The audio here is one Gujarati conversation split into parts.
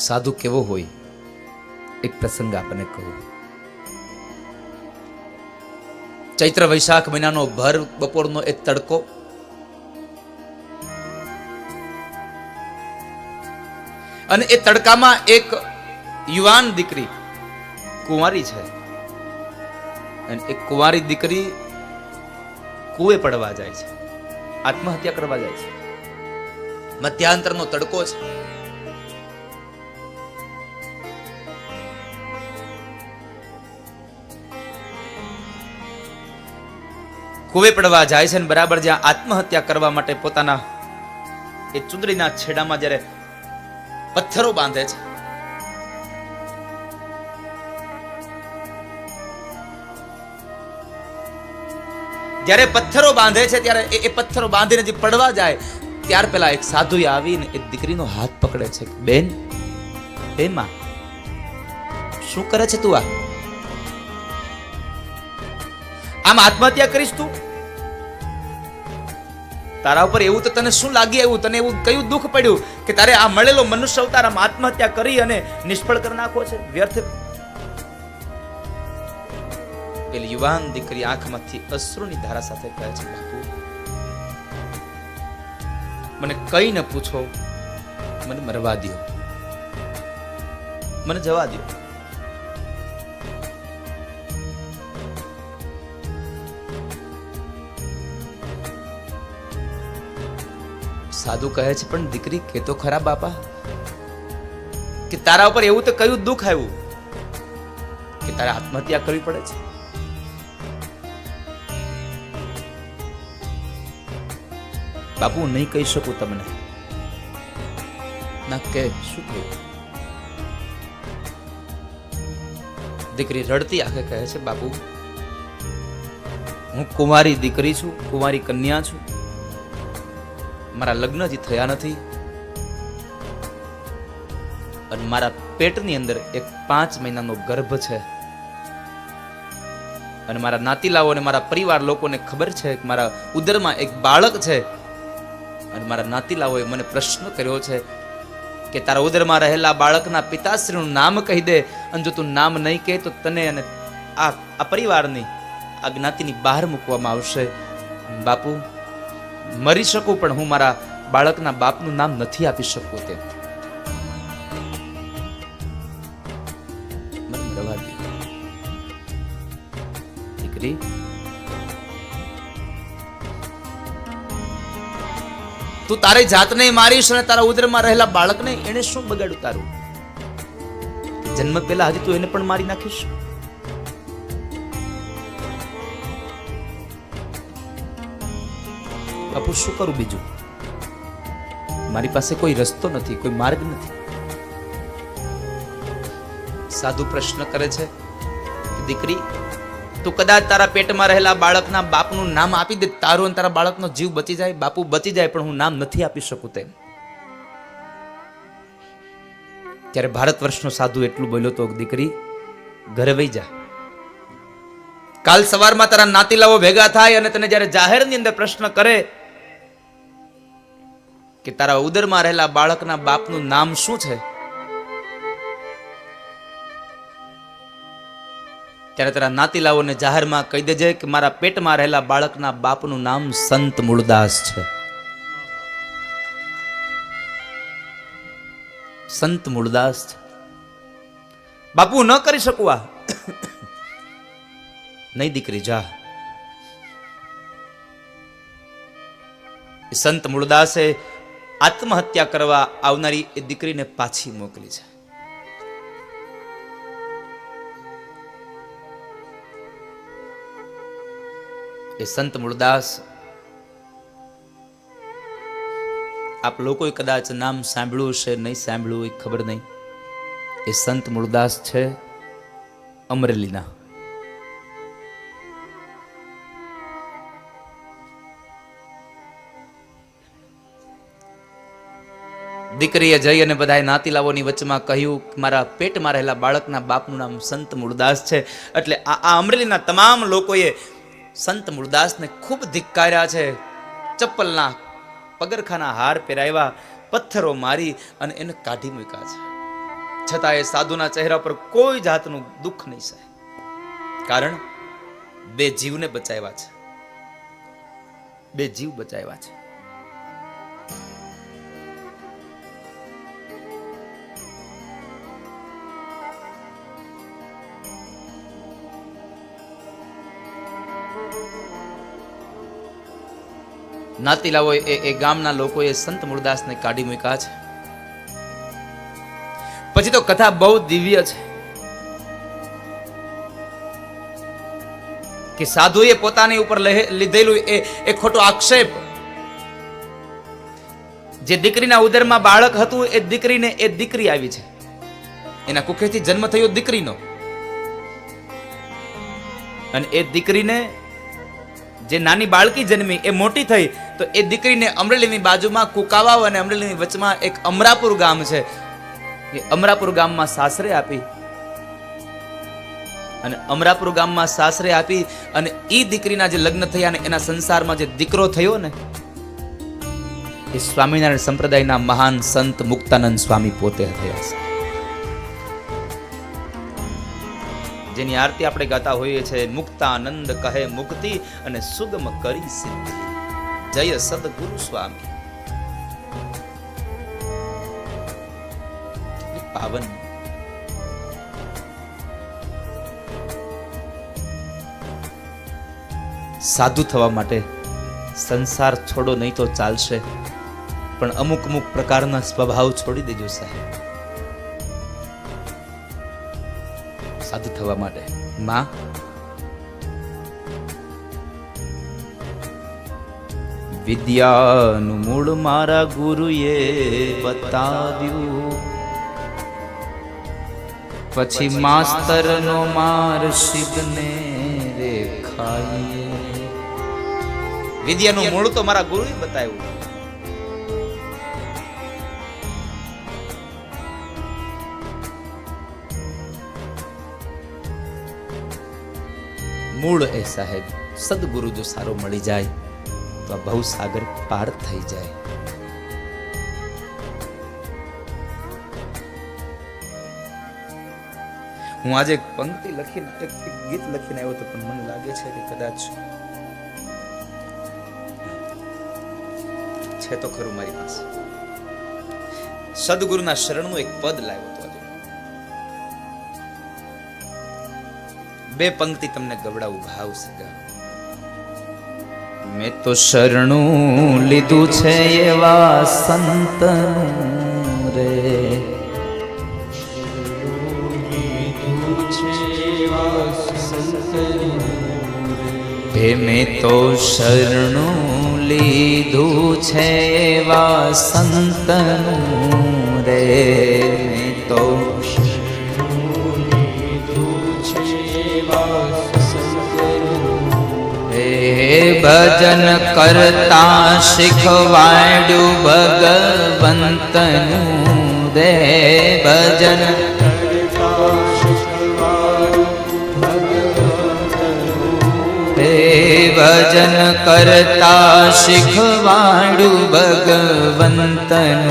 સાધુ કેવો હોય એક પ્રસંગ આપણને કહું. ચૈત્ર વૈશાખ મહિનાનો ભર બપોરનો એક તડકો, અને એ તડકામાં એક યુવાન દીકરી કુંવારી છે, અને એક કુંવારી દીકરી કુએ પડવા જાય છે, આત્મહત્યા કરવા જાય છે. મધ્યાંતરનો તડકો છે. કુવે પડવા જાય છે, અને બરાબર જ્યાં આત્મહત્યા કરવા માટે પોતાના એ ચુંદડીના છેડામાં જ્યારે પથ્થરો બાંધે છે, જ્યારે પથ્થરો બાંધે છે ત્યારે એ પથ્થરો બાંધીને જે પડવા જાય ત્યાર પહેલા એક સાધુએ આવીને એ દીકરીનો હાથ પકડે છે. બેન, હે માં, શું કરે છે તું? આમ આત્મહત્યા કરીશ તું? તારા ઉપર એવું તો તને શું લાગી આવ્યું? તને એવું કયું દુઃખ પડ્યું કે તારે આ મળેલો મનુષ્ય અવતાર આમ આત્મહત્યા કરી અને નિષ્ફળ કરી નાખો છે, વ્યર્થ? પેલી યુવાન દીકરી આંખમાંથી અશ્રુની ધારા સાથે કહે છે, બાપુ, મને કઈ ન પૂછો, મને મરવા દો, મને જવા દો. સાધુ કહે છે, પણ દીકરી કે તો ખરા બાપા, કે તારા ઉપર એવું તો કયું દુઃખ આવ્યું કે તારે આત્મહત્યા કરવી પડે છે? બાપુ, નહીં કહી શકું તમને. ના કે શું થયું? દીકરી રડતી આંખે કહે છે, બાપુ, હું કુંવારી દીકરી છું, કુંવારી કન્યા છું, મારા લગ્ન હજી થયા નથી, અને મારા પેટની અંદર એક 5 મહિનાનો ગર્ભ છે, અને મારા નાતીલાઓ અને મારા પરિવાર લોકોને ખબર છે કે મારા ઉદરમાં એક બાળક છે, અને મારા નાતીલાઓએ મને પ્રશ્ન કર્યો છે કે તારા ઉદરમાં રહેલા બાળકના પિતાશ્રીનું નામ કહી દે, અને જો તું નામ નહીં કહે તો તને અને આ પરિવારની, આ જ્ઞાતિની બહાર મૂકવામાં આવશે. બાપુ, મરી શકું પણ હું મારા બાળકના બાપનું નામ નથી આપી શકું. તે મને રવા દે. દીકરી, તું તારી જાતને મારીશ અને તારા ઉદરમાં રહેલા બાળકને એને શું બગાડ્યું તારું? જન્મ પહેલા હજી તું એને પણ મારી નાખીશ? બાપુ, શું કરું બીજું? મારી પાસે કોઈ રસ્તો નથી, કોઈ માર્ગ નથી. સાધુ પ્રશ્ન કરે છે કે દીકરી, તું કદાચ તારા પેટમાં રહેલા બાળકના બાપનું નામ આપી દે, તારો અને તારા બાળકનો જીવ બચી જાય. બાપુ, બચી જાય, પણ હું નામ નથી આપી શકું તેમ. ત્યારે ભારત વર્ષનો સાધુ એટલું બોલ્યો તો, દીકરી, ઘરે વઈ જા. કાલ સવારમાં તારા નાતીલાઓ ભેગા થાય અને તને જ્યારે જાહેરની અંદર પ્રશ્ન કરે કે તારા ઉદરમાં રહેલા બાળકના બાપનું નામ શું છે, ત્યારે તારા નાતીલાઓને જાહેરમાં કહી દેજે કે મારા પેટમાં રહેલા બાળકના બાપનું નામ સંત મૂળદાસ છે. સંત મૂળદાસ છે. બાપુ, ન કરી શકું આ. નહીં દીકરી, જા. સંત મૂળદાસે આત્મહત્યા કરવા આવનારી એ દીકરીને પાછી મોકલી છે. એ સંત મૂળદાસ, આપ લોકોએ કદાચ નામ સાંભળ્યું છે, નહીં સાંભળ્યું એ ખબર નહીં. એ સંત મૂળદાસ છે અમરેલીના. દીકરીએ જઈ અને બધા નાતીલાઓની વચમાં કહ્યું કે મારા પેટમાં રહેલા બાળકના બાપનું નામ સંત મૂળદાસ છે. એટલે આ અમરેલીના તમામ લોકોએ સંત મૂળદાસને ખૂબ ધિક્કાર્યા છે. ચપ્પલના પગરખાના હાર પહેરાવ્યા, પથ્થરો મારી અને એને કાઢી મૂક્યા છે. છતાં એ સાધુના ચહેરા પર કોઈ જાતનું દુઃખ નહીં સહે, કારણ બે જીવને બચાવ્યા છે, બે જીવ બચાવ્યા છે. નાતીલાઓ એ ગામના લોકોએ સંત મૂળદાસને કાઢી મૂક્યા છે. પછી તો કથા બહુ દિવ્ય છે કે સાધુએ પોતાની ઉપર લીધેલું એ ખોટો આક્ષેપ, જે દીકરીના ઉદરમાં બાળક હતું એ દીકરીને એ દીકરી આવી છે, એના કુખેથી જન્મ થયો દીકરીનો, અને એ દીકરીને જે નાની બાળકી જન્મી એ મોટી થઈ તો એ દીકરીને અમરેલીની બાજુમાં કુકાવાવ અને અમરેલીની વચમાં એક અમરાપુર ગામ છે, એ અમરાપુર ગામમાં સાસરે આપી, અને અમરાપુર ગામમાં સાસરે આપી અને એ દીકરીના જે લગ્ન થયા ને એના સંસારમાં જે દીકરો થયો ને એ સ્વામિનારાયણ સંપ્રદાયના મહાન સંત મુક્તાનંદ સ્વામી પોતે થયા છે, જેની આરતી આપણે ગાતા હોઈએ છીએ. મુક્તાનંદ કહે મુક્તિ અને સુગમ કરી સિદ્ધિ, જય સદગુરુ સ્વામી. પાવન સાધુ થવા માટે સંસાર છોડો નહીં તો ચાલશે, પણ અમુક અમુક પ્રકારના સ્વભાવ છોડી દેજો સાહેબ. સાધુ થવા માટે માં વિદ્યાનું મૂળ મારા ગુરુએ બતાવ્યું, પછી માસ્તરનો માર શિવને રેખાઈએ. વિદ્યાનું મૂળ તો મારા ગુરુએ બતાવ્યું. મૂળ એ સાહેબ સદગુરુ જો સારો મળી જાય તો આ ભવસાગર પાર થઈ જાય. હું આજે એક પંક્તિ લખીને એક ગીત લખીને આવ્યો તો, પણ મને લાગે છે કે કદાચ છે તો ખરું મારી પાસે. સદગુરુના શરણનું એક પદ લાવ્યો હતો આજે. બે પંક્તિ તમને ગવડાવું, ભાવશે. મેં તો શરણું લીધું છે એવા સંતનું રે, મેં તો શરણું લીધું છે એવા સંતનું રે, મેં તો ભજન કરતા શીખવાડ્યું ભગવંતનું રે, ભજન ભજન કરતા શીખવાડ્યું ભગવંતનું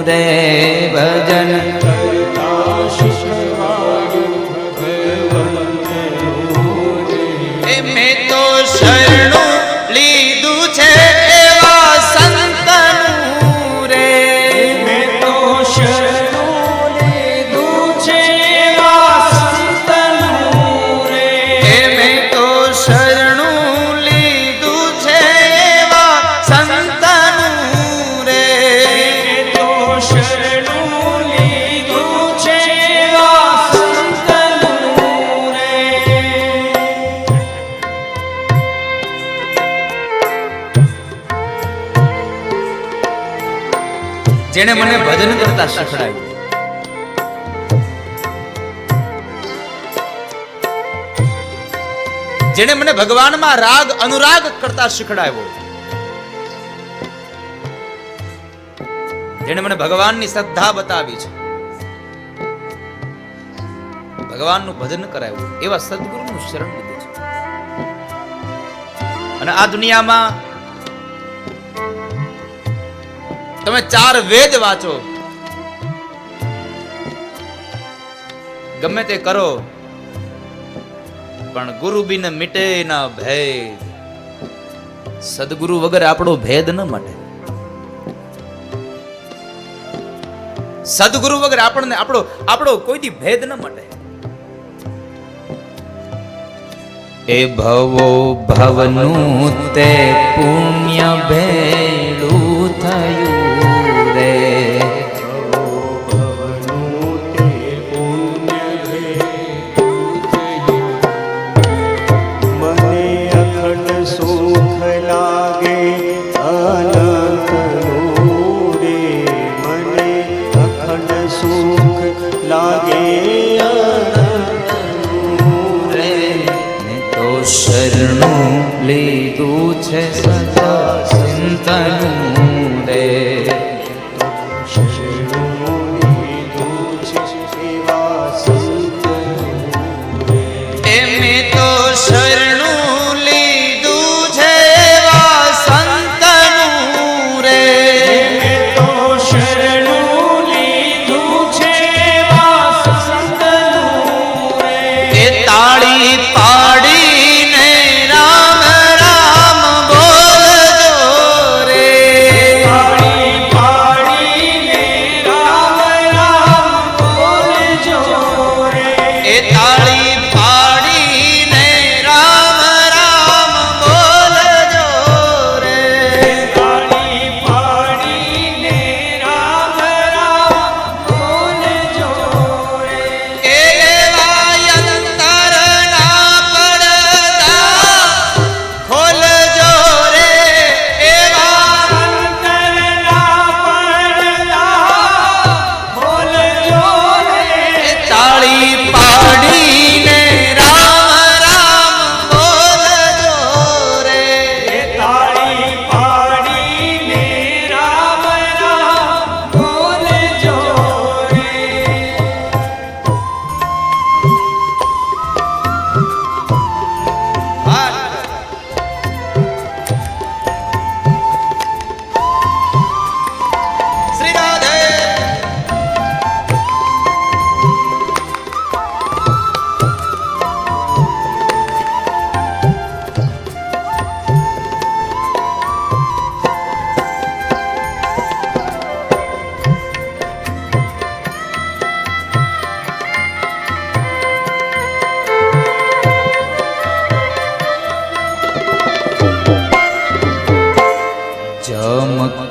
રે, ભજન શરણું લીધું છે એવા સંતનું રે, મેં તો શરણું લીધું છે એવા સંતનું રે, મેં તો શરણું લીધું છે એવા સંતનું રે, તો શરણું લીધું છે એવા સંતનું રે. જેણે મને ભજન કરતા શીખડાવ્યું, જેણે મને ભગવાનમાં રાગ અનુરાગ કરતા શીખડાવ્યો, જેણે મને ભગવાનની શ્રદ્ધા બતાવી છે, ભગવાનનું ભજન કરાવ્યું, એવા સદગુરુનું શરણ લીધું છે. અને આ દુનિયામાં તમે 4 વેદ વાંચો, ગમે તે કરો, પણ ગુરુ બિન મિટે ના ભેદ. સદગુરુ વગર આપણો ભેદ ન મટે. સદગુરુ વગર આપણને આપણો કોઈ દી ભેદ ન મટે. એ ભવો ભવનું તે પુણ્ય ભેળું થયું રે. મને અખંડ સુખ લાગે અનંતનું રે. મને અખંડ સુખ લાગે શરણું લીધું છે સદા સંતનું રે. શરણું લીધું છે એવા સંતનું રે. એમે તો શરણું લીધું છે એવા સંતનું રે. એમે તો શરણું લીધું છે એવા સંતનું રે. એ તાળી પાડી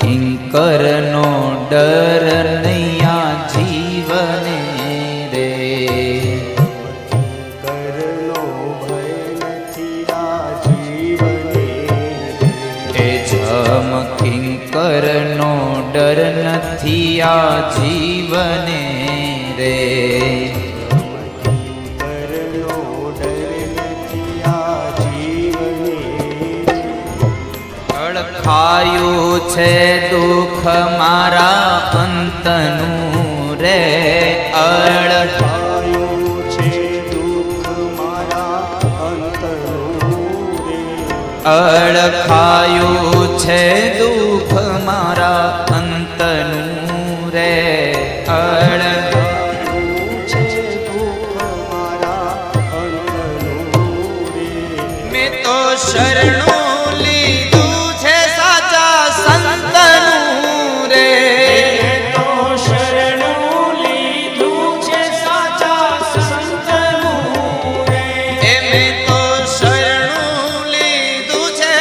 કિંકરનો ડર નૈયા જીવને રે. કરનો ભય નથી આ જીવને. એ જમ કિંકરનો ડર નથી આ જીવને રે. કરનો ડર નથી આ જીવને. અળખાયું છે દુઃખ મારા અંતનું રે. અળખાયું છે દુઃખ મારા અંતનું રે. અળખાયું છે દુઃખ મારા અંતનું રે. અળખાયું છે દુઃખ મારા અંતનું રે. મેં તો શરણું લીધું છે સાચા સંતનું રે. તો શરણું લીધું છે સાચા સંતનું રે. મેં તો શરણું લીધું છે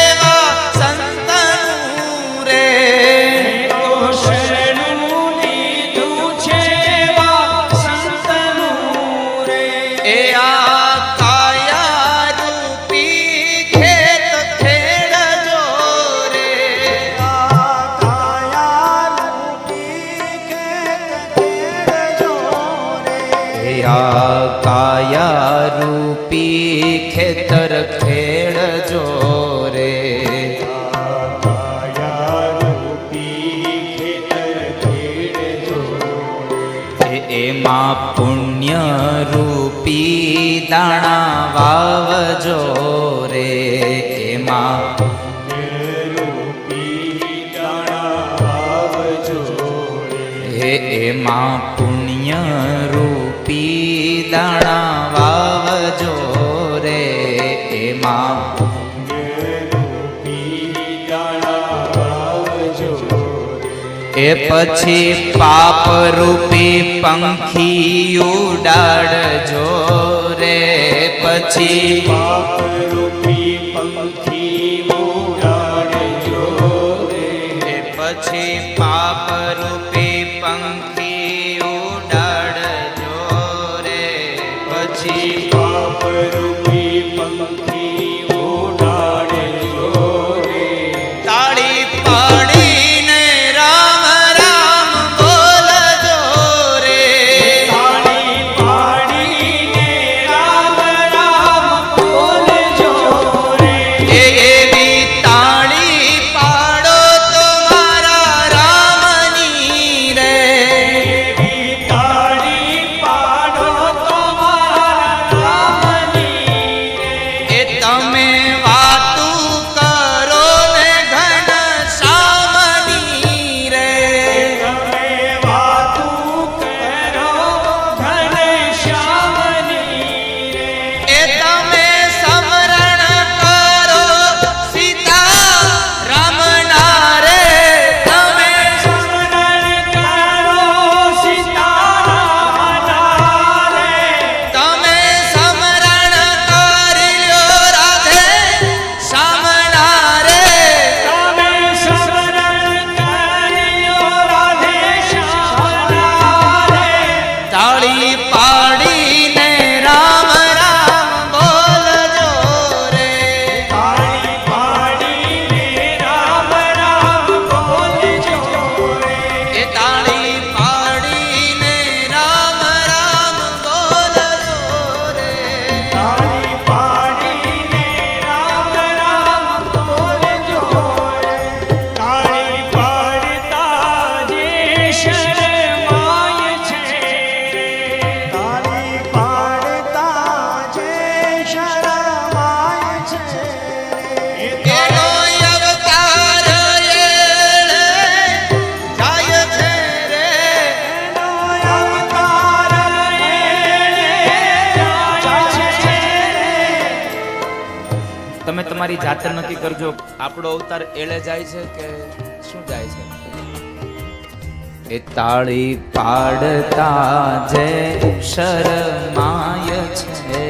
એવા સંતનું રે. તો શરણું લીધું છે એવા સંતનું રે. એ આ કાયા રૂપી ખેત ખેડજો રે. આ કાયા રૂપી ખેત ખેડજો રે. એ આ કાયા રૂપી ખેતર ખેડજો રે. કાયા રૂપી ખેતર ખેડજો રે. એમાં પુણ્ય રૂપી દાણા વાવજો રે. એમાં રૂપી દાણા વાવજો રે. એમાં પુણ્ય રૂપી દાણા વાવજો રે, એમાં એ પછી પાપ રૂપી પંખી ઉડાડજો રે, પછી પાપ રૂપી પંખી ઉડાડજો રે, એ પછી પાપ રૂપી પંખી ઉડાડજો રે, પછી પાપ રૂપી પંખી ઉડાડજો રે, તાળી પાડીને રામ રામ બોલજો રે, તાળી પાડીને રામ રામ બોલજો રે, એવી તાળી પાડો તો મારા રામની રે, એવી તાળી પાડો તો મારા રામની રે, એ તમે વાતું કરો ને ઘન શ્યામની રે, તમે વાતું કરો ઘનશ્યામની રે, એ તમે સ્મરણ કરો સીતા રામના રે, તમે સ્મરણ કરો સીતારામના રે, તમે સ્મરણ કરી લ્યો રાધે શ્યામના રે, તમે સ્મરણ કર્યો રાધે શ્યામના રે, તાળી પાડીને રામ રામ બોલજો રે, તાળી પાડીને રામ રામ બોલજો રે, એ તાળી પાડીને રામ રામ બોલજો રે, તાળી પાડીને રામ રામ બોલજો રે, તાળી પાડતા જે શરમાય છે, તાળી પાડતા જે શરમાય છે, એનો અવતાર એળે જાય છે રે, એનો અવતાર એળે જાય છે. તમે તમારી જાતે નક્કી કરજો, આપણો અવતાર એળે જાય છે કે શું જાય છે. એ તાળી પાડતા જે શરમાય છે